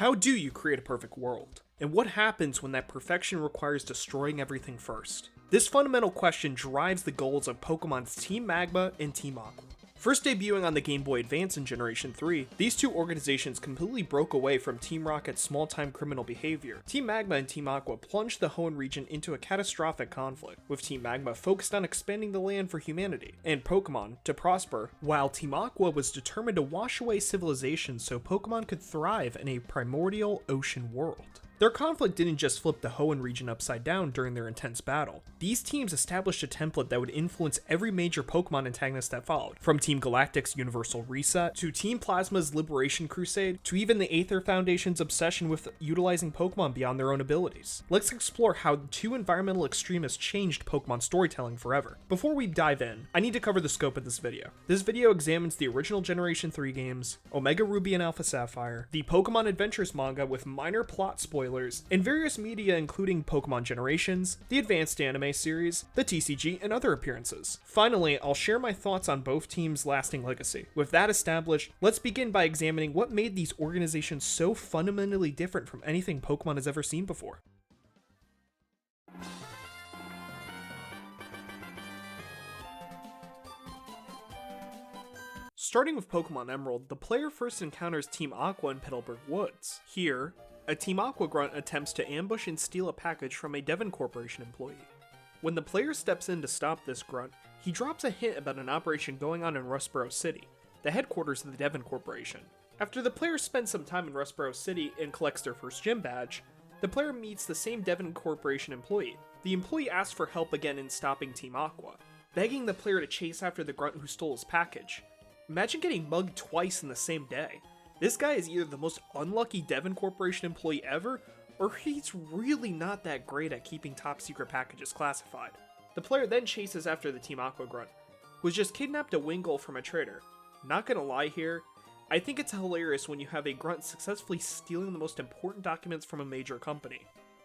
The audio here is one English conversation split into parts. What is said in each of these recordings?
How do you create a perfect world? And what happens when that perfection requires destroying everything first? This fundamental question drives the goals of Pokemon's Team Magma and Team Aqua. First debuting on the Game Boy Advance in Generation 3, these two organizations completely broke away from Team Rocket's small-time criminal behavior. Team Magma and Team Aqua plunged the Hoenn region into a catastrophic conflict, with Team Magma focused on expanding the land for humanity and Pokemon to prosper, while Team Aqua was determined to wash away civilization so Pokemon could thrive in a primordial ocean world. Their conflict didn't just flip the Hoenn region upside down during their intense battle. These teams established a template that would influence every major Pokemon antagonist that followed, from Team Galactic's Universal Reset, to Team Plasma's Liberation Crusade, to even the Aether Foundation's obsession with utilizing Pokemon beyond their own abilities. Let's explore how two environmental extremists changed Pokemon storytelling forever. Before we dive in, I need to cover the scope of this video. This video examines the original Generation 3 games, Omega Ruby and Alpha Sapphire, the Pokemon Adventures manga with minor plot spoilers, and various media including Pokemon Generations, the Advanced Anime series, the TCG, and other appearances. Finally, I'll share my thoughts on both teams' lasting legacy. With that established, let's begin by examining what made these organizations so fundamentally different from anything Pokemon has ever seen before. Starting with Pokemon Emerald, the player first encounters Team Aqua in Petalburg Woods. Here, a Team Aqua grunt attempts to ambush and steal a package from a Devon Corporation employee. When the player steps in to stop this grunt, he drops a hint about an operation going on in Rustboro City, the headquarters of the Devon Corporation. After the player spends some time in Rustboro City and collects their first gym badge, the player meets the same Devon Corporation employee. The employee asks for help again in stopping Team Aqua, begging the player to chase after the grunt who stole his package. Imagine getting mugged twice in the same day. This guy is either the most unlucky Devon Corporation employee ever, or he's really not that great at keeping top secret packages classified. The player then chases after the Team Aqua grunt, who has just kidnapped a Wingull from a trader. Not gonna lie here, I think it's hilarious when you have a grunt successfully stealing the most important documents from a major company,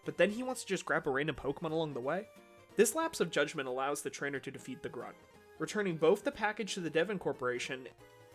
but then he wants to just grab a random Pokemon along the way. This lapse of judgment allows the trainer to defeat the grunt, returning both the package to the Devon Corporation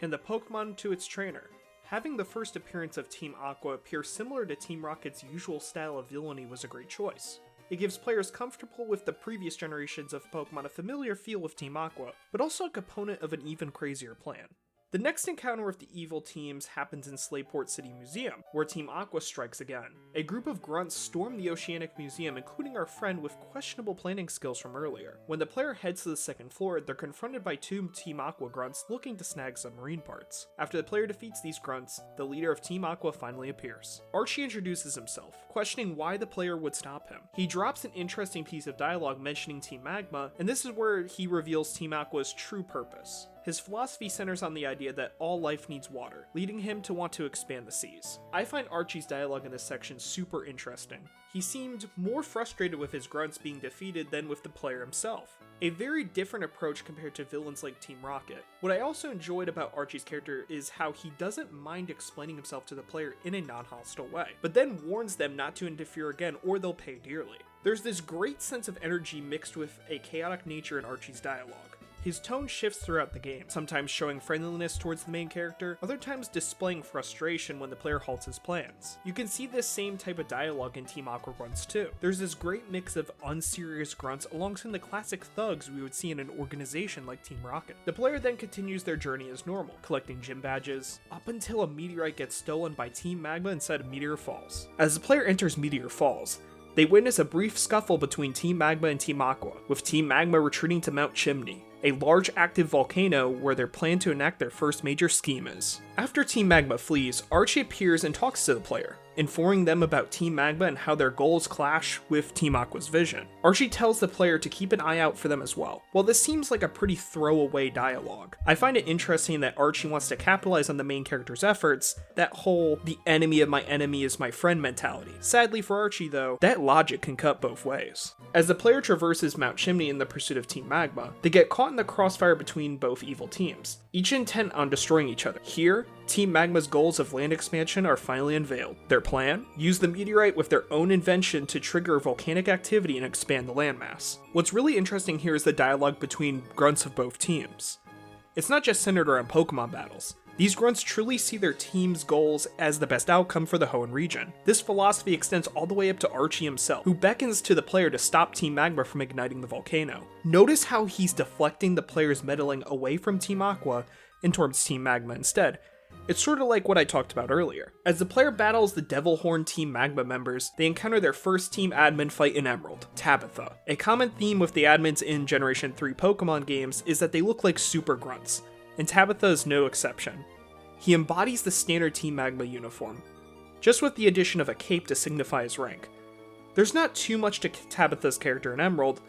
and the Pokemon to its trainer. Having the first appearance of Team Aqua appear similar to Team Rocket's usual style of villainy was a great choice. It gives players comfortable with the previous generations of Pokemon a familiar feel with Team Aqua, but also a component of an even crazier plan. The next encounter with the evil teams happens in Slayport City Museum, where Team Aqua strikes again. A group of grunts storm the Oceanic Museum, including our friend with questionable planning skills from earlier. When the player heads to the second floor, they're confronted by two Team Aqua grunts looking to snag submarine parts. After the player defeats these grunts, the leader of Team Aqua finally appears. Archie introduces himself, questioning why the player would stop him. He drops an interesting piece of dialogue mentioning Team Magma, and this is where he reveals Team Aqua's true purpose. His philosophy centers on the idea that all life needs water, leading him to want to expand the seas. I find Archie's dialogue in this section super interesting. He seemed more frustrated with his grunts being defeated than with the player himself. A very different approach compared to villains like Team Rocket. What I also enjoyed about Archie's character is how he doesn't mind explaining himself to the player in a non-hostile way, but then warns them not to interfere again or they'll pay dearly. There's this great sense of energy mixed with a chaotic nature in Archie's dialogue. His tone shifts throughout the game, sometimes showing friendliness towards the main character, other times displaying frustration when the player halts his plans. You can see this same type of dialogue in Team Aqua grunts too. There's this great mix of unserious grunts alongside the classic thugs we would see in an organization like Team Rocket. The player then continues their journey as normal, collecting gym badges, up until a meteorite gets stolen by Team Magma inside of Meteor Falls. As the player enters Meteor Falls, they witness a brief scuffle between Team Magma and Team Aqua, with Team Magma retreating to Mount Chimney, a large active volcano where their plan to enact their first major scheme is. After Team Magma flees, Archie appears and talks to the player, informing them about Team Magma and how their goals clash with Team Aqua's vision. Archie tells the player to keep an eye out for them as well. While this seems like a pretty throwaway dialogue, I find it interesting that Archie wants to capitalize on the main character's efforts, that whole "the enemy of my enemy is my friend" mentality. Sadly for Archie though, that logic can cut both ways. As the player traverses Mount Chimney in the pursuit of Team Magma, they get caught in the crossfire between both evil teams, each intent on destroying each other. Here, Team Magma's goals of land expansion are finally unveiled. Their plan? Use the meteorite with their own invention to trigger volcanic activity and expand the landmass. What's really interesting here is the dialogue between grunts of both teams. It's not just centered around Pokemon battles. These grunts truly see their team's goals as the best outcome for the Hoenn region. This philosophy extends all the way up to Archie himself, who beckons to the player to stop Team Magma from igniting the volcano. Notice how he's deflecting the player's meddling away from Team Aqua and towards Team Magma instead. It's sort of like what I talked about earlier. As the player battles the Devil Horn Team Magma members, they encounter their first team admin fight in Emerald, Tabitha. A common theme with the admins in Generation 3 Pokemon games is that they look like super grunts, and Tabitha is no exception. He embodies the standard Team Magma uniform, just with the addition of a cape to signify his rank. There's not too much to Tabitha's character in Emerald,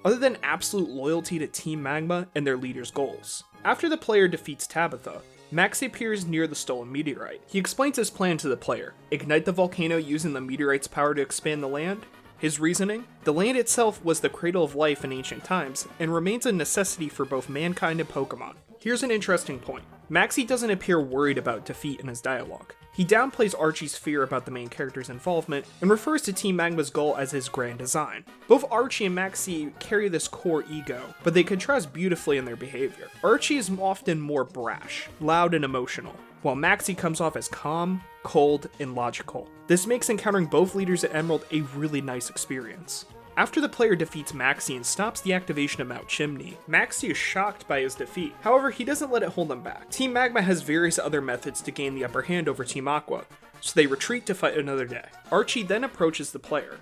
other than absolute loyalty to Team Magma and their leader's goals. After the player defeats Tabitha, Max appears near the stolen meteorite. He explains his plan to the player: ignite the volcano using the meteorite's power to expand the land. His reasoning? The land itself was the cradle of life in ancient times, and remains a necessity for both mankind and Pokemon. Here's an interesting point. Maxie doesn't appear worried about defeat in his dialogue. He downplays Archie's fear about the main character's involvement, and refers to Team Magma's goal as his grand design. Both Archie and Maxie carry this core ego, but they contrast beautifully in their behavior. Archie is often more brash, loud, and emotional, while Maxie comes off as calm, cold, and logical. This makes encountering both leaders at Emerald a really nice experience. After the player defeats Maxie and stops the activation of Mount Chimney, Maxie is shocked by his defeat. However, he doesn't let it hold him back. Team Magma has various other methods to gain the upper hand over Team Aqua, so they retreat to fight another day. Archie then approaches the player.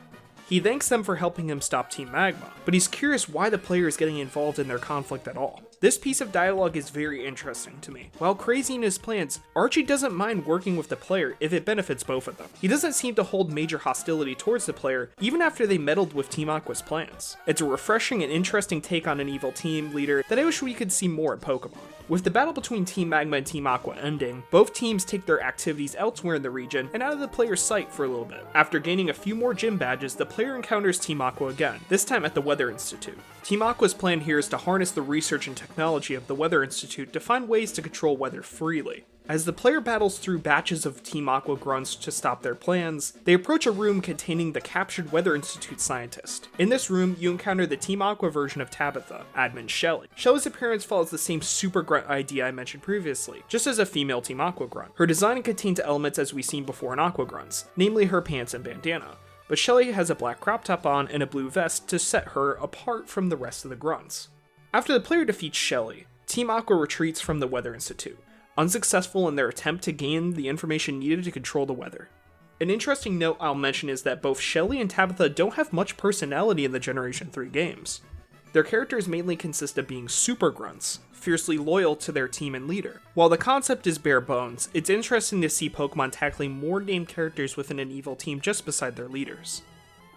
He thanks them for helping him stop Team Magma, but he's curious why the player is getting involved in their conflict at all. This piece of dialogue is very interesting to me. While crazy in his plans, Archie doesn't mind working with the player if it benefits both of them. He doesn't seem to hold major hostility towards the player, even after they meddled with Team Aqua's plans. It's a refreshing and interesting take on an evil team leader that I wish we could see more in Pokemon. With the battle between Team Magma and Team Aqua ending, both teams take their activities elsewhere in the region and out of the player's sight for a little bit. After gaining a few more gym badges, the player encounters Team Aqua again, this time at the Weather Institute. Team Aqua's plan here is to harness the research and technology of the Weather Institute to find ways to control weather freely. As the player battles through batches of Team Aqua grunts to stop their plans, they approach a room containing the captured Weather Institute scientist. In this room, you encounter the Team Aqua version of Tabitha, admin Shelly. Shelly's appearance follows the same super grunt idea I mentioned previously, just as a female Team Aqua grunt. Her design contains elements as we've seen before in Aqua grunts, namely her pants and bandana, but Shelly has a black crop top on and a blue vest to set her apart from the rest of the grunts. After the player defeats Shelly, Team Aqua retreats from the Weather Institute, unsuccessful in their attempt to gain the information needed to control the weather. An interesting note I'll mention is that both Shelly and Tabitha don't have much personality in the Generation 3 games. Their characters mainly consist of being super grunts, fiercely loyal to their team and leader. While the concept is bare bones, it's interesting to see Pokemon tackling more named characters within an evil team just beside their leaders.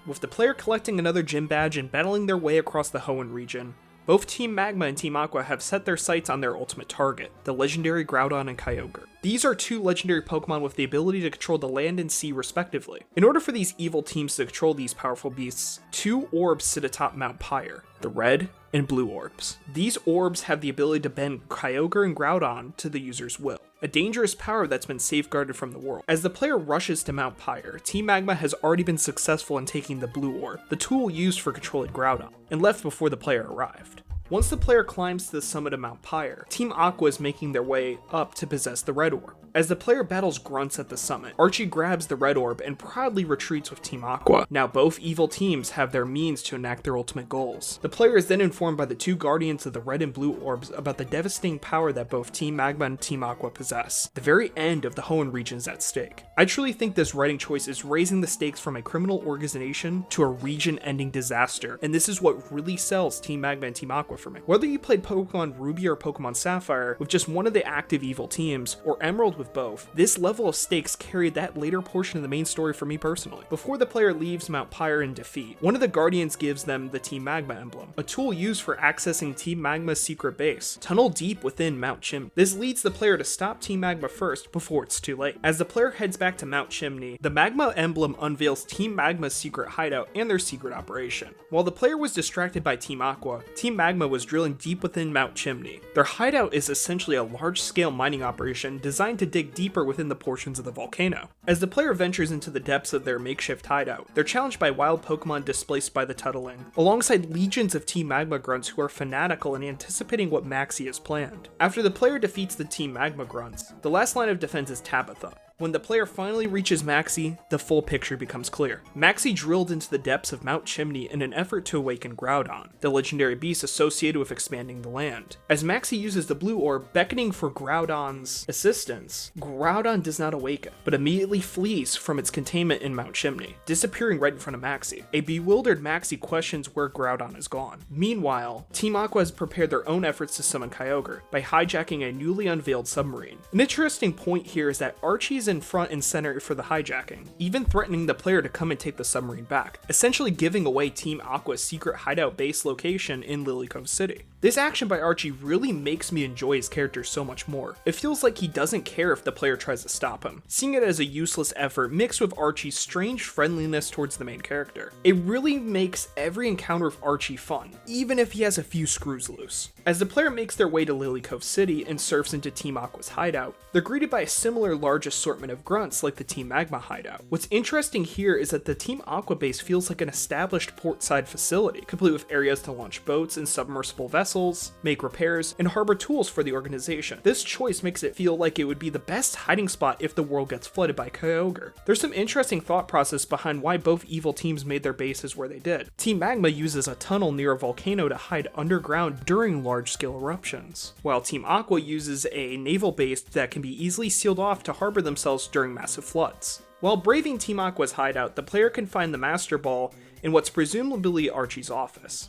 With the player collecting another gym badge and battling their way across the Hoenn region, both Team Magma and Team Aqua have set their sights on their ultimate target, the legendary Groudon and Kyogre. These are two legendary Pokemon with the ability to control the land and sea respectively. In order for these evil teams to control these powerful beasts, two orbs sit atop Mount Pyre, the red and blue orbs. These orbs have the ability to bend Kyogre and Groudon to the user's will, a dangerous power that's been safeguarded from the world. As the player rushes to Mount Pyre, Team Magma has already been successful in taking the blue orb, the tool used for controlling Groudon, and left before the player arrived. Once the player climbs to the summit of Mount Pyre, Team Aqua is making their way up to possess the red orb. As the player battles grunts at the summit, Archie grabs the red orb and proudly retreats with Team Aqua. Now both evil teams have their means to enact their ultimate goals. The player is then informed by the two guardians of the red and blue orbs about the devastating power that both Team Magma and Team Aqua possess. The very end of the Hoenn region is at stake. I truly think this writing choice is raising the stakes from a criminal organization to a region-ending disaster, and this is what really sells Team Magma and Team Aqua for me. Whether you played Pokemon Ruby or Pokemon Sapphire with just one of the active evil teams, or Emerald with both, this level of stakes carried that later portion of the main story for me personally. Before the player leaves Mount Pyre in defeat, one of the Guardians gives them the Team Magma emblem, a tool used for accessing Team Magma's secret base, tunnel deep within Mount Chimney. This leads the player to stop Team Magma first before it's too late. As the player heads back to Mount Chimney, the Magma emblem unveils Team Magma's secret hideout and their secret operation. While the player was distracted by Team Aqua, Team Magma Magma was drilling deep within Mount Chimney. Their hideout is essentially a large-scale mining operation designed to dig deeper within the portions of the volcano. As the player ventures into the depths of their makeshift hideout, they're challenged by wild Pokemon displaced by the Tuttling, alongside legions of Team Magma grunts who are fanatical and anticipating what Maxie has planned. After the player defeats the Team Magma grunts, the last line of defense is Tabitha. When the player finally reaches Maxie, the full picture becomes clear. Maxie drilled into the depths of Mount Chimney in an effort to awaken Groudon, the legendary beast associated with expanding the land. As Maxie uses the blue orb, beckoning for Groudon's assistance, Groudon does not awaken, but immediately flees from its containment in Mount Chimney, disappearing right in front of Maxie. A bewildered Maxie questions where Groudon has gone. Meanwhile, Team Aqua has prepared their own efforts to summon Kyogre by hijacking a newly unveiled submarine. An interesting point here is that Archie's in front and center for the hijacking, even threatening the player to come and take the submarine back, essentially giving away Team Aqua's secret hideout base location in Lily Cove City. This action by Archie really makes me enjoy his character so much more. It feels like he doesn't care if the player tries to stop him, seeing it as a useless effort mixed with Archie's strange friendliness towards the main character. It really makes every encounter with Archie fun, even if he has a few screws loose. As the player makes their way to Lily Cove City and surfs into Team Aqua's hideout, they're greeted by a similar large assortment of grunts like the Team Magma hideout. What's interesting here is that the Team Aqua base feels like an established portside facility, complete with areas to launch boats and submersible vessels, make repairs, and harbor tools for the organization. This choice makes it feel like it would be the best hiding spot if the world gets flooded by Kyogre. There's some interesting thought process behind why both evil teams made their bases where they did. Team Magma uses a tunnel near a volcano to hide underground during large-scale eruptions, while Team Aqua uses a naval base that can be easily sealed off to harbor themselves during massive floods. While braving Team Aqua's hideout, the player can find the Master Ball in what's presumably Archie's office,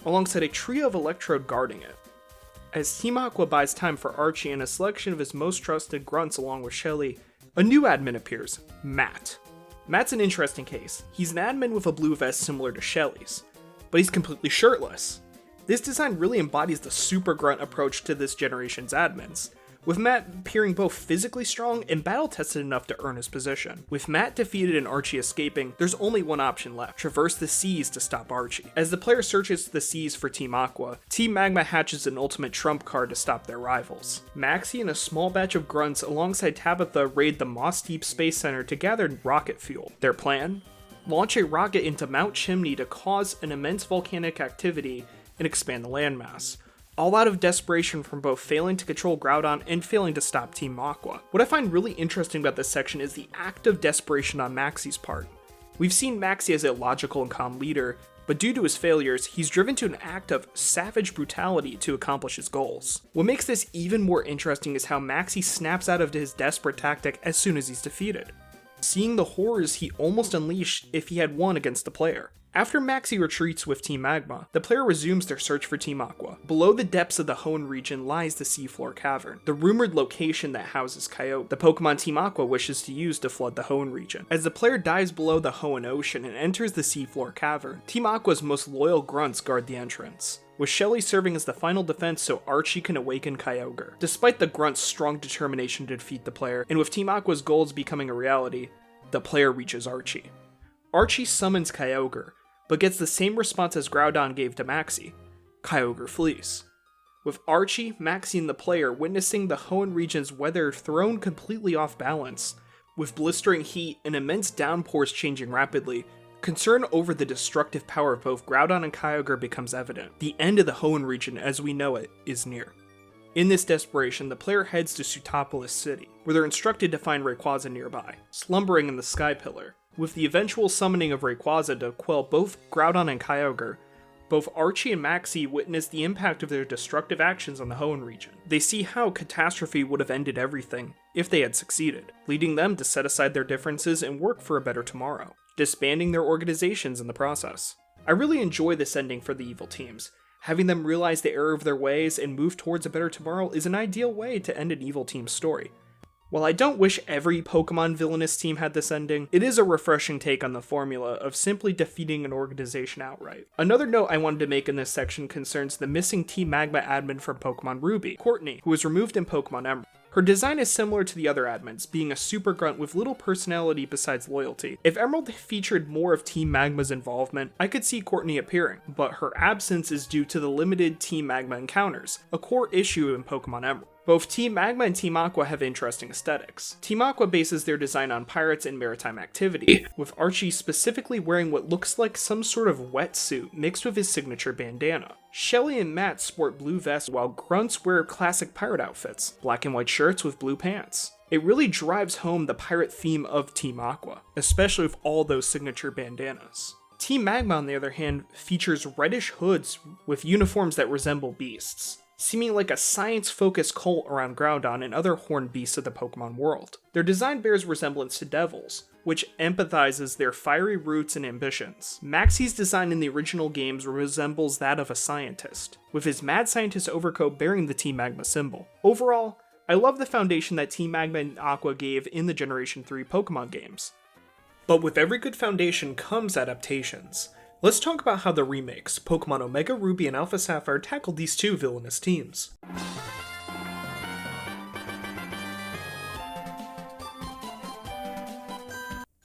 alongside a trio of Electrode guarding it. As Team Aqua buys time for Archie and a selection of his most trusted grunts along with Shelly, a new admin appears, Matt. Matt's an interesting case. He's an admin with a blue vest similar to Shelly's, but he's completely shirtless. This design really embodies the super grunt approach to this generation's admins, with Matt appearing both physically strong and battle-tested enough to earn his position. With Matt defeated and Archie escaping, there's only one option left: traverse the seas to stop Archie. As the player searches the seas for Team Aqua, Team Magma hatches an ultimate trump card to stop their rivals. Maxie and a small batch of grunts alongside Tabitha raid the Moss Deep Space Center to gather rocket fuel. Their plan? Launch a rocket into Mount Chimney to cause an immense volcanic activity and expand the landmass, all out of desperation from both failing to control Groudon and failing to stop Team Aqua. What I find really interesting about this section is the act of desperation on Maxie's part. We've seen Maxie as a logical and calm leader, but due to his failures, he's driven to an act of savage brutality to accomplish his goals. What makes this even more interesting is how Maxie snaps out of his desperate tactic as soon as he's defeated, seeing the horrors he almost unleashed if he had won against the player. After Maxie retreats with Team Magma, the player resumes their search for Team Aqua. Below the depths of the Hoenn region lies the Seafloor Cavern, the rumored location that houses Kyogre, the Pokemon Team Aqua wishes to use to flood the Hoenn region. As the player dives below the Hoenn Ocean and enters the Seafloor Cavern, Team Aqua's most loyal grunts guard the entrance, with Shelly serving as the final defense so Archie can awaken Kyogre. Despite the grunt's strong determination to defeat the player, and with Team Aqua's goals becoming a reality, the player reaches Archie. Archie summons Kyogre, but gets the same response as Groudon gave to Maxie. Kyogre flees. With Archie, Maxie, and the player witnessing the Hoenn region's weather thrown completely off balance, with blistering heat and immense downpours changing rapidly, concern over the destructive power of both Groudon and Kyogre becomes evident. The end of the Hoenn region as we know it is near. In this desperation, the player heads to Sootopolis City, where they're instructed to find Rayquaza nearby, slumbering in the Sky Pillar. With the eventual summoning of Rayquaza to quell both Groudon and Kyogre, both Archie and Maxie witness the impact of their destructive actions on the Hoenn region. They see how catastrophe would have ended everything if they had succeeded, leading them to set aside their differences and work for a better tomorrow, disbanding their organizations in the process. I really enjoy this ending for the evil teams. Having them realize the error of their ways and move towards a better tomorrow is an ideal way to end an evil team's story. While I don't wish every Pokemon villainous team had this ending, it is a refreshing take on the formula of simply defeating an organization outright. Another note I wanted to make in this section concerns the missing Team Magma admin from Pokemon Ruby, Courtney, who was removed in Pokemon Emerald. Her design is similar to the other admins, being a super grunt with little personality besides loyalty. If Emerald featured more of Team Magma's involvement, I could see Courtney appearing, but her absence is due to the limited Team Magma encounters, a core issue in Pokemon Emerald. Both Team Magma and Team Aqua have interesting aesthetics. Team Aqua bases their design on pirates and maritime activity, with Archie specifically wearing what looks like some sort of wetsuit mixed with his signature bandana. Shelly and Matt sport blue vests while grunts wear classic pirate outfits, black and white shirts with blue pants. It really drives home the pirate theme of Team Aqua, especially with all those signature bandanas. Team Magma, on the other hand, features reddish hoods with uniforms that resemble beasts, seeming like a science-focused cult around Groudon and other horned beasts of the Pokemon world. Their design bears resemblance to devils, which empathizes their fiery roots and ambitions. Maxie's design in the original games resembles that of a scientist, with his mad scientist overcoat bearing the Team Magma symbol. Overall, I love the foundation that Team Magma and Aqua gave in the Generation 3 Pokemon games. But with every good foundation comes adaptations. Let's talk about how the remakes, Pokemon Omega Ruby and Alpha Sapphire, tackled these two villainous teams.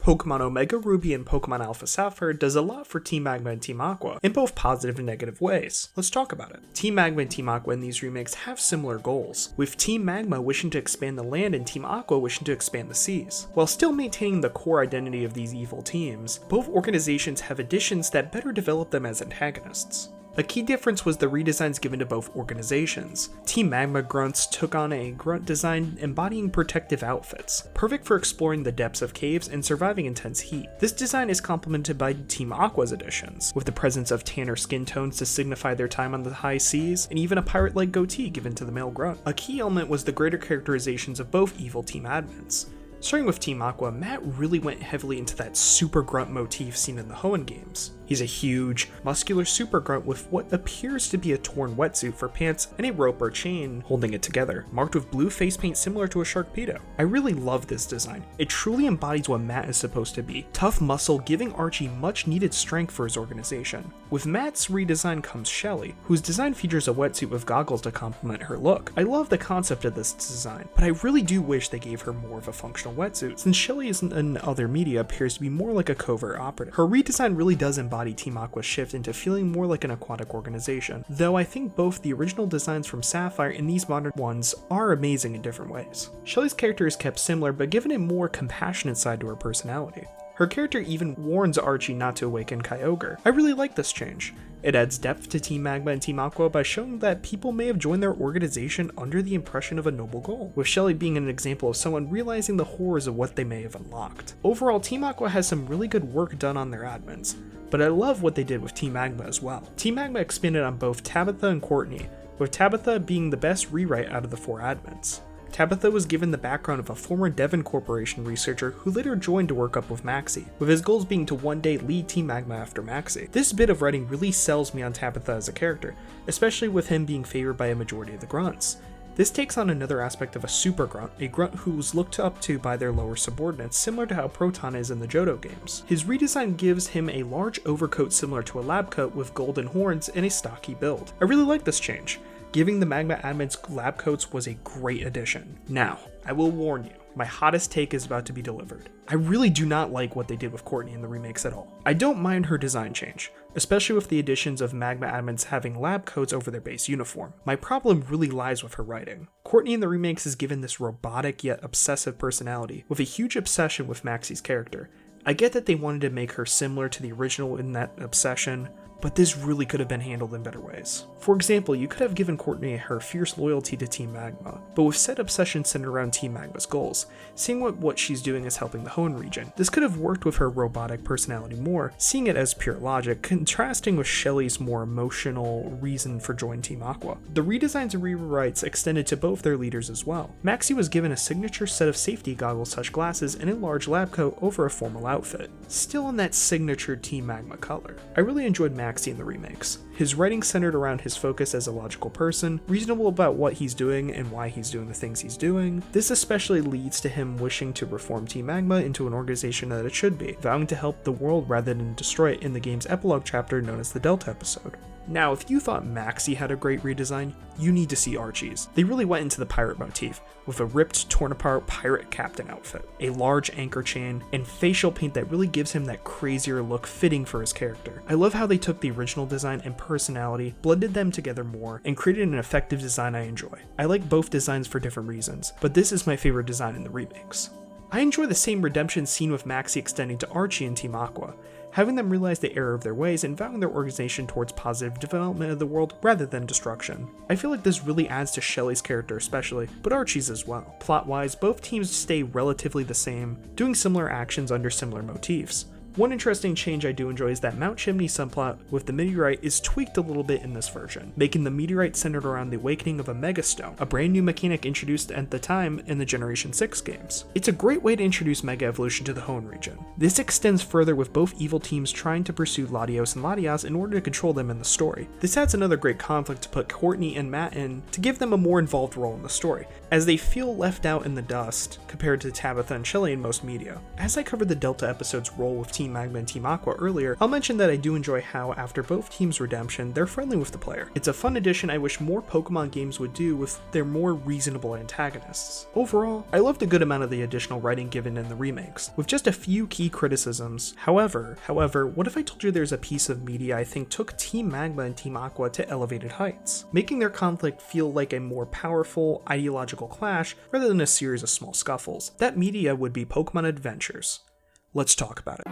Pokemon Omega Ruby and Pokemon Alpha Sapphire does a lot for Team Magma and Team Aqua, in both positive and negative ways. Let's talk about it. Team Magma and Team Aqua in these remakes have similar goals, with Team Magma wishing to expand the land and Team Aqua wishing to expand the seas. While still maintaining the core identity of these evil teams, both organizations have additions that better develop them as antagonists. A key difference was the redesigns given to both organizations. Team Magma grunts took on a grunt design embodying protective outfits, perfect for exploring the depths of caves and surviving intense heat. This design is complemented by Team Aqua's additions, with the presence of tanner skin tones to signify their time on the high seas, and even a pirate-like goatee given to the male grunt. A key element was the greater characterizations of both evil team admins. Starting with Team Aqua, Matt really went heavily into that super grunt motif seen in the Hoenn games. He's a huge, muscular super grunt with what appears to be a torn wetsuit for pants and a rope or chain holding it together, marked with blue face paint similar to a Sharkpedo. I really love this design. It truly embodies what Matt is supposed to be. Tough muscle, giving Archie much needed strength for his organization. With Matt's redesign comes Shelly, whose design features a wetsuit with goggles to complement her look. I love the concept of this design, but I really do wish they gave her more of a functional wetsuit, since Shelly in other media appears to be more like a covert operative. Her redesign really does embody Team Aqua's shift into feeling more like an aquatic organization, though I think both the original designs from Sapphire and these modern ones are amazing in different ways. Shelly's character is kept similar, but given a more compassionate side to her personality. Her character even warns Archie not to awaken Kyogre. I really like this change. It adds depth to Team Magma and Team Aqua by showing that people may have joined their organization under the impression of a noble goal, with Shelly being an example of someone realizing the horrors of what they may have unlocked. Overall, Team Aqua has some really good work done on their admins, but I love what they did with Team Magma as well. Team Magma expanded on both Tabitha and Courtney, with Tabitha being the best rewrite out of the four admins. Tabitha was given the background of a former Devon Corporation researcher who later joined to work up with Maxie, with his goals being to one day lead Team Magma after Maxie. This bit of writing really sells me on Tabitha as a character, especially with him being favored by a majority of the grunts. This takes on another aspect of a super grunt, a grunt who's looked up to by their lower subordinates, similar to how Proton is in the Johto games. His redesign gives him a large overcoat similar to a lab coat with golden horns and a stocky build. I really like this change. Giving the Magma admins lab coats was a great addition. Now, I will warn you, my hottest take is about to be delivered. I really do not like what they did with Courtney in the remakes at all. I don't mind her design change, especially with the additions of Magma admins having lab coats over their base uniform. My problem really lies with her writing. Courtney in the remakes is given this robotic yet obsessive personality, with a huge obsession with Maxie's character. I get that they wanted to make her similar to the original in that obsession, but this really could have been handled in better ways. For example, you could have given Courtney her fierce loyalty to Team Magma, but with said obsession centered around Team Magma's goals, seeing what she's doing is helping the Hoenn region. This could have worked with her robotic personality more, seeing it as pure logic, contrasting with Shelly's more emotional reason for joining Team Aqua. The redesigns and rewrites extended to both their leaders as well. Maxie was given a signature set of safety goggles/glasses and a large lab coat over a formal outfit, still in that signature Team Magma color. I really enjoyed Maxie in the remakes. His writing centered around his focus as a logical person, reasonable about what he's doing and why he's doing the things he's doing. This especially leads to him wishing to reform Team Magma into an organization that it should be, vowing to help the world rather than destroy it in the game's epilogue chapter known as the Delta episode. Now, if you thought Maxie had a great redesign, you need to see Archie's. They really went into the pirate motif, with a ripped, torn apart pirate captain outfit, a large anchor chain, and facial paint that really gives him that crazier look fitting for his character. I love how they took the original design and personality, blended them together more, and created an effective design I enjoy. I like both designs for different reasons, but this is my favorite design in the remakes. I enjoy the same redemption scene with Maxie extending to Archie and Team Aqua, having them realize the error of their ways and vowing their organization towards positive development of the world rather than destruction. I feel like this really adds to Shelly's character especially, but Archie's as well. Plot-wise, both teams stay relatively the same, doing similar actions under similar motifs. One interesting change I do enjoy is that Mount Chimney subplot with the meteorite is tweaked a little bit in this version, making the meteorite centered around the awakening of a megastone, a brand new mechanic introduced at the time in the Generation 6 games. It's a great way to introduce Mega Evolution to the Hoenn region. This extends further with both evil teams trying to pursue Latios and Latias in order to control them in the story. This adds another great conflict to put Courtney and Matt in to give them a more involved role in the story, as they feel left out in the dust compared to Tabitha and Shelly in most media. As I covered the Delta episode's role with Team Magma and Team Aqua earlier, I'll mention that I do enjoy how, after both teams' redemption, they're friendly with the player. It's a fun addition I wish more Pokemon games would do with their more reasonable antagonists. Overall, I loved a good amount of the additional writing given in the remakes, with just a few key criticisms. However, what if I told you there's a piece of media I think took Team Magma and Team Aqua to elevated heights, making their conflict feel like a more powerful, ideological clash rather than a series of small scuffles? That media would be Pokemon Adventures. Let's talk about it.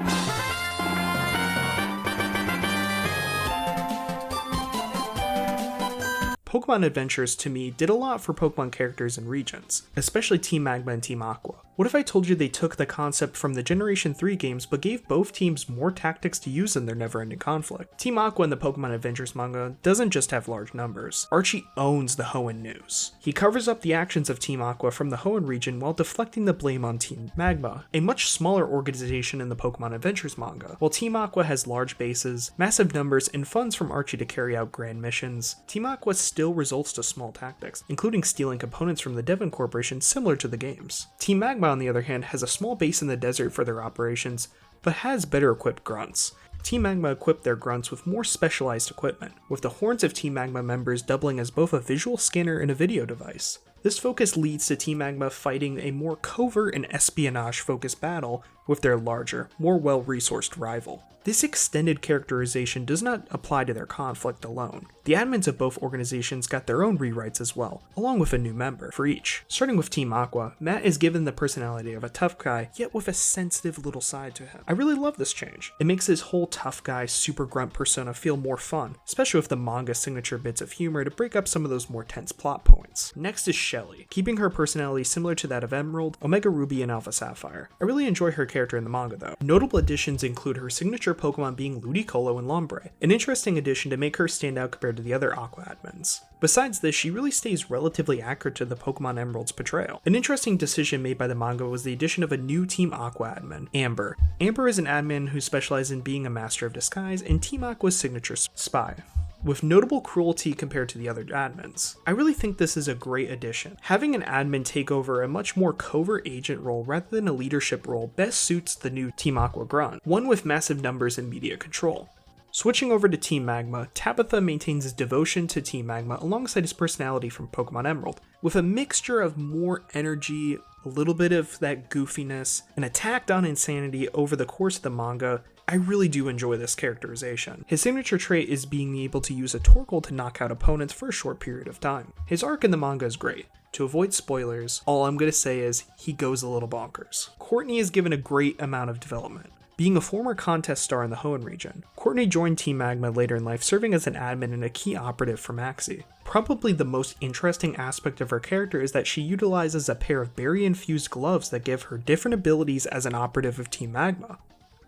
Pokemon Adventures, to me, did a lot for Pokemon characters and regions, especially Team Magma and Team Aqua. What if I told you they took the concept from the Generation 3 games but gave both teams more tactics to use in their never-ending conflict? Team Aqua in the Pokemon Adventures manga doesn't just have large numbers. Archie owns the Hoenn news. He covers up the actions of Team Aqua from the Hoenn region while deflecting the blame on Team Magma, a much smaller organization in the Pokemon Adventures manga. While Team Aqua has large bases, massive numbers, and funds from Archie to carry out grand missions, Team Aqua still results to small tactics, including stealing components from the Devon Corporation similar to the games. Team Magma, on the other hand, has a small base in the desert for their operations, but has better equipped grunts. Team Magma equipped their grunts with more specialized equipment, with the horns of Team Magma members doubling as both a visual scanner and a video device. This focus leads to Team Magma fighting a more covert and espionage-focused battle with their larger, more well-resourced rival. This extended characterization does not apply to their conflict alone. The admins of both organizations got their own rewrites as well, along with a new member for each. Starting with Team Aqua, Matt is given the personality of a tough guy, yet with a sensitive little side to him. I really love this change. It makes his whole tough guy, super grunt persona feel more fun, especially with the manga signature bits of humor to break up some of those more tense plot points. Next is Shelly, keeping her personality similar to that of Emerald, Omega Ruby, and Alpha Sapphire. I really enjoy her character in the manga though. Notable additions include her signature Pokemon being Ludicolo and Lombre, an interesting addition to make her stand out compared to the other Aqua admins. Besides this, she really stays relatively accurate to the Pokemon Emerald's portrayal. An interesting decision made by the manga was the addition of a new Team Aqua admin, Amber. Amber is an admin who specializes in being a master of disguise and Team Aqua's signature spy, with notable cruelty compared to the other admins. I really think this is a great addition. Having an admin take over a much more covert agent role rather than a leadership role best suits the new Team Aqua grunt, one with massive numbers and media control. Switching over to Team Magma, Tabitha maintains his devotion to Team Magma alongside his personality from Pokemon Emerald, with a mixture of more energy, a little bit of that goofiness, and a tacked on insanity over the course of the manga. I really do enjoy this characterization. His signature trait is being able to use a Torkoal to knock out opponents for a short period of time. His arc in the manga is great. To avoid spoilers, all I'm going to say is he goes a little bonkers. Courtney is given a great amount of development. Being a former contest star in the Hoenn region, Courtney joined Team Magma later in life, serving as an admin and a key operative for Maxie. Probably the most interesting aspect of her character is that she utilizes a pair of berry-infused gloves that give her different abilities as an operative of Team Magma.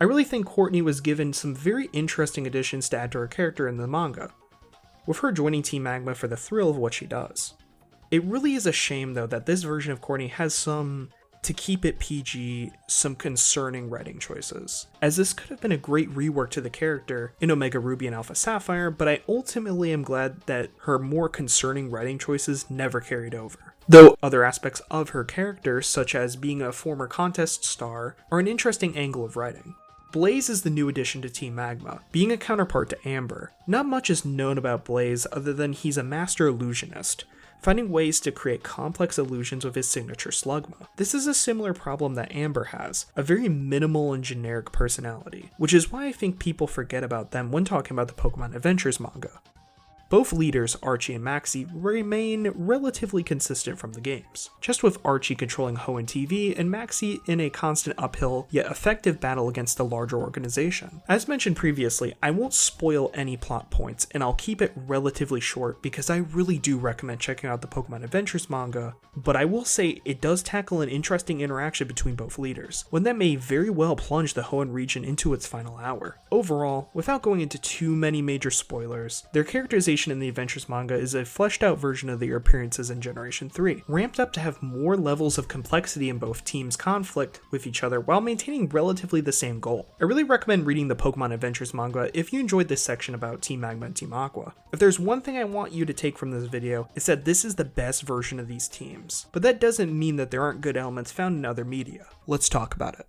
I really think Courtney was given some very interesting additions to add to her character in the manga, with her joining Team Magma for the thrill of what she does. It really is a shame though that this version of Courtney has some, to keep it PG, some concerning writing choices, as this could have been a great rework to the character in Omega Ruby and Alpha Sapphire, but I ultimately am glad that her more concerning writing choices never carried over. Though other aspects of her character, such as being a former contest star, are an interesting angle of writing. Blaze is the new addition to Team Magma, being a counterpart to Amber. Not much is known about Blaze other than he's a master illusionist, finding ways to create complex illusions with his signature Slugma. This is a similar problem that Amber has, a very minimal and generic personality, which is why I think people forget about them when talking about the Pokemon Adventures manga. Both leaders, Archie and Maxie, remain relatively consistent from the games, just with Archie controlling Hoenn TV and Maxie in a constant uphill yet effective battle against a larger organization. As mentioned previously, I won't spoil any plot points and I'll keep it relatively short because I really do recommend checking out the Pokemon Adventures manga, but I will say it does tackle an interesting interaction between both leaders, one that may very well plunge the Hoenn region into its final hour. Overall, without going into too many major spoilers, their characterization in the Adventures manga is a fleshed out version of their appearances in Generation 3, ramped up to have more levels of complexity in both teams' conflict with each other while maintaining relatively the same goal. I really recommend reading the Pokemon Adventures manga if you enjoyed this section about Team Magma and Team Aqua. If there's one thing I want you to take from this video, it's that this is the best version of these teams, but that doesn't mean that there aren't good elements found in other media. Let's talk about it.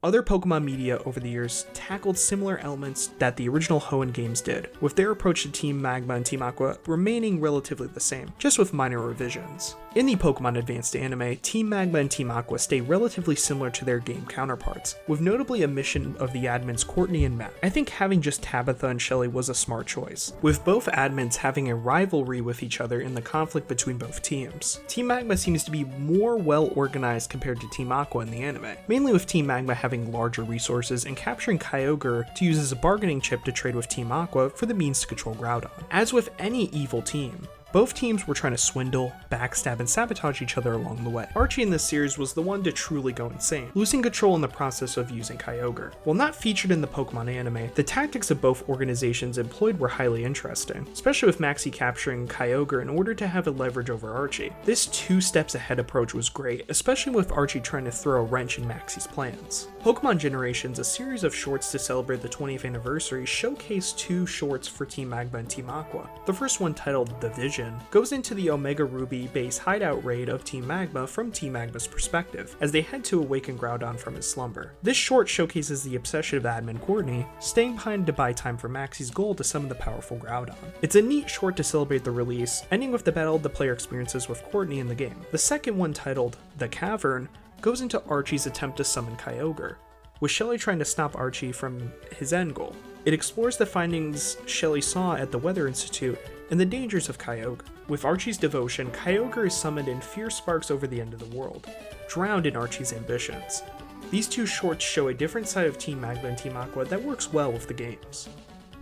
Other Pokemon media over the years tackled similar elements that the original Hoenn games did, with their approach to Team Magma and Team Aqua remaining relatively the same, just with minor revisions. In the Pokemon Advanced anime, Team Magma and Team Aqua stay relatively similar to their game counterparts, with notably a mission of the admins Courtney and Matt. I think having just Tabitha and Shelly was a smart choice, with both admins having a rivalry with each other in the conflict between both teams. Team Magma seems to be more well organized compared to Team Aqua in the anime, mainly with Team Magma having larger resources and capturing Kyogre to use as a bargaining chip to trade with Team Aqua for the means to control Groudon. As with any evil team, both teams were trying to swindle, backstab, and sabotage each other along the way. Archie in this series was the one to truly go insane, losing control in the process of using Kyogre. While not featured in the Pokemon anime, the tactics of both organizations employed were highly interesting, especially with Maxie capturing Kyogre in order to have a leverage over Archie. This two steps ahead approach was great, especially with Archie trying to throw a wrench in Maxie's plans. Pokemon Generations, a series of shorts to celebrate the 20th anniversary, showcased two shorts for Team Magma and Team Aqua. The first one, titled The Vision, goes into the Omega Ruby base hideout raid of Team Magma from Team Magma's perspective, as they head to awaken Groudon from his slumber. This short showcases the obsession of admin Courtney, staying behind to buy time for Maxie's goal to summon the powerful Groudon. It's a neat short to celebrate the release, ending with the battle the player experiences with Courtney in the game. The second one, titled The Cavern, goes into Archie's attempt to summon Kyogre, with Shelly trying to stop Archie from his end goal. It explores the findings Shelly saw at the Weather Institute and the dangers of Kyogre. With Archie's devotion, Kyogre is summoned and fear sparks over the end of the world, drowned in Archie's ambitions. These two shorts show a different side of Team Magma and Team Aqua that works well with the games.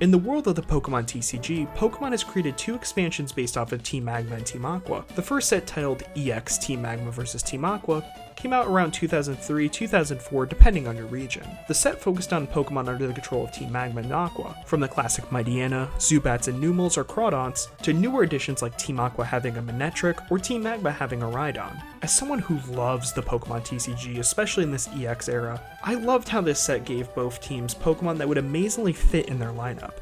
In the world of the Pokemon TCG, Pokemon has created two expansions based off of Team Magma and Team Aqua. The first set, titled EX Team Magma vs Team Aqua, came out around 2003-2004 depending on your region. The set focused on Pokemon under the control of Team Magma and Aqua, from the classic Mightyena, Zubats and Numels or Crawdons, to newer additions like Team Aqua having a Manectric or Team Magma having a Rhydon. As someone who loves the Pokemon TCG, especially in this EX era, I loved how this set gave both teams Pokemon that would amazingly fit in their lineup,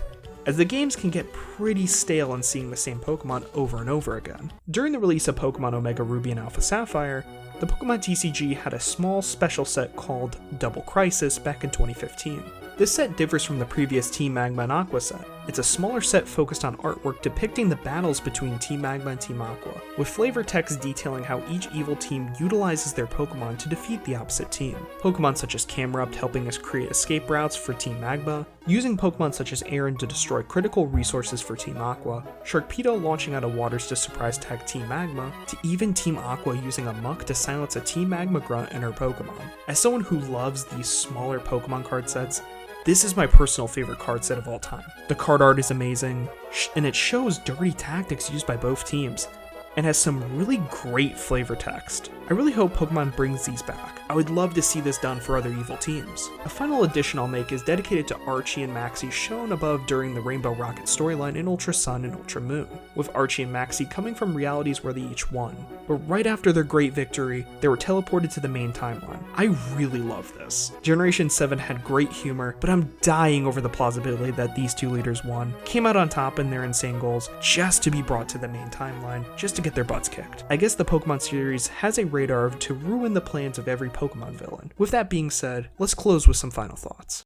as the games can get pretty stale in seeing the same Pokemon over and over again. During the release of Pokemon Omega Ruby and Alpha Sapphire, the Pokemon TCG had a small special set called Double Crisis back in 2015. This set differs from the previous Team Magma and Aqua set. It's a smaller set focused on artwork depicting the battles between Team Magma and Team Aqua, with flavor text detailing how each evil team utilizes their Pokemon to defeat the opposite team. Pokemon such as Camerupt helping us create escape routes for Team Magma, using Pokemon such as Aaron to destroy critical resources for Team Aqua, Sharpedo launching out of waters to surprise tag Team Magma, to even Team Aqua using a muck to silence a Team Magma grunt and her Pokemon. As someone who loves these smaller Pokemon card sets, this is my personal favorite card set of all time. The card art is amazing, and it shows dirty tactics used by both teams, and has some really great flavor text. I really hope Pokemon brings these back. I would love to see this done for other evil teams. A final addition I'll make is dedicated to Archie and Maxie, shown above during the Rainbow Rocket storyline in Ultra Sun and Ultra Moon, with Archie and Maxie coming from realities where they each won. But right after their great victory, they were teleported to the main timeline. I really love this. Generation 7 had great humor, but I'm dying over the plausibility that these two leaders won, came out on top in their insane goals, just to be brought to the main timeline, just to get their butts kicked. I guess the Pokemon series has a radar to ruin the plans of every Pokemon villain. With that being said, let's close with some final thoughts.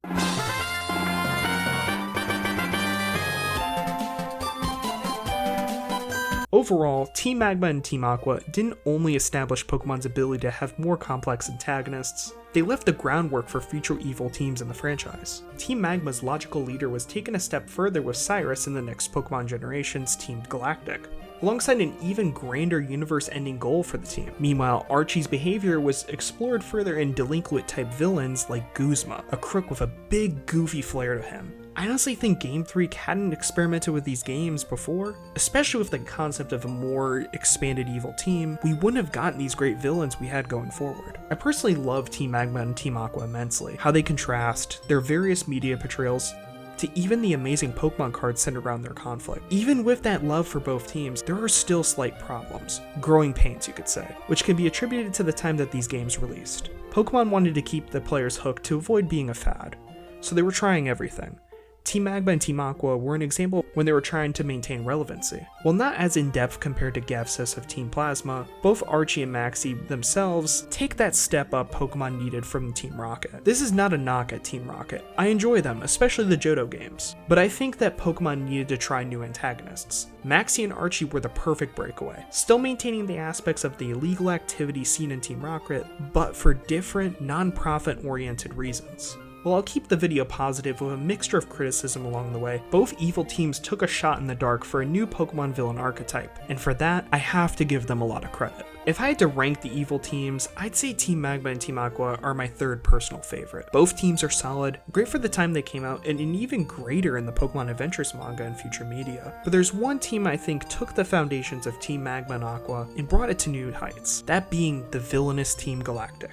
Overall, Team Magma and Team Aqua didn't only establish Pokemon's ability to have more complex antagonists, they left the groundwork for future evil teams in the franchise. Team Magma's logical leader was taken a step further with Cyrus in the next Pokemon generations teamed Galactic, alongside an even grander universe-ending goal for the team. Meanwhile, Archie's behavior was explored further in delinquent-type villains like Guzma, a crook with a big goofy flair to him. I honestly think Game Freak hadn't experimented with these games before, especially with the concept of a more expanded evil team. We wouldn't have gotten these great villains we had going forward. I personally love Team Magma and Team Aqua immensely, how they contrast, their various media portrayals, to even the amazing Pokemon cards centered around their conflict. Even with that love for both teams, there are still slight problems, growing pains you could say, which can be attributed to the time that these games released. Pokemon wanted to keep the players hooked to avoid being a fad, so they were trying everything. Team Magma and Team Aqua were an example when they were trying to maintain relevancy. While not as in-depth compared to Gavsis of Team Plasma, both Archie and Maxie themselves take that step up Pokemon needed from Team Rocket. This is not a knock at Team Rocket. I enjoy them, especially the Johto games, but I think that Pokemon needed to try new antagonists. Maxie and Archie were the perfect breakaway, still maintaining the aspects of the illegal activity seen in Team Rocket, but for different, non-profit-oriented reasons. While I'll keep the video positive with a mixture of criticism along the way, both evil teams took a shot in the dark for a new Pokemon villain archetype, and for that, I have to give them a lot of credit. If I had to rank the evil teams, I'd say Team Magma and Team Aqua are my third personal favorite. Both teams are solid, great for the time they came out, and even greater in the Pokemon Adventures manga and future media. But there's one team I think took the foundations of Team Magma and Aqua and brought it to new heights, that being the villainous Team Galactic.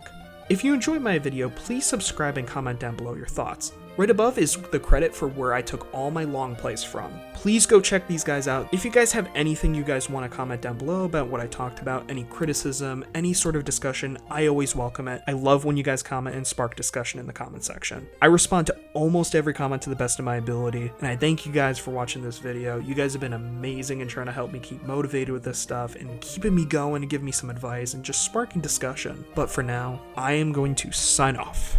If you enjoyed my video, please subscribe and comment down below your thoughts. Right above is the credit for where I took all my long plays from. Please go check these guys out. If you guys have anything you guys want to comment down below about what I talked about, any criticism, any sort of discussion, I always welcome it. I love when you guys comment and spark discussion in the comment section. I respond to almost every comment to the best of my ability, and I thank you guys for watching this video. You guys have been amazing in trying to help me keep motivated with this stuff and keeping me going and give me some advice and just sparking discussion. But for now, I am going to sign off.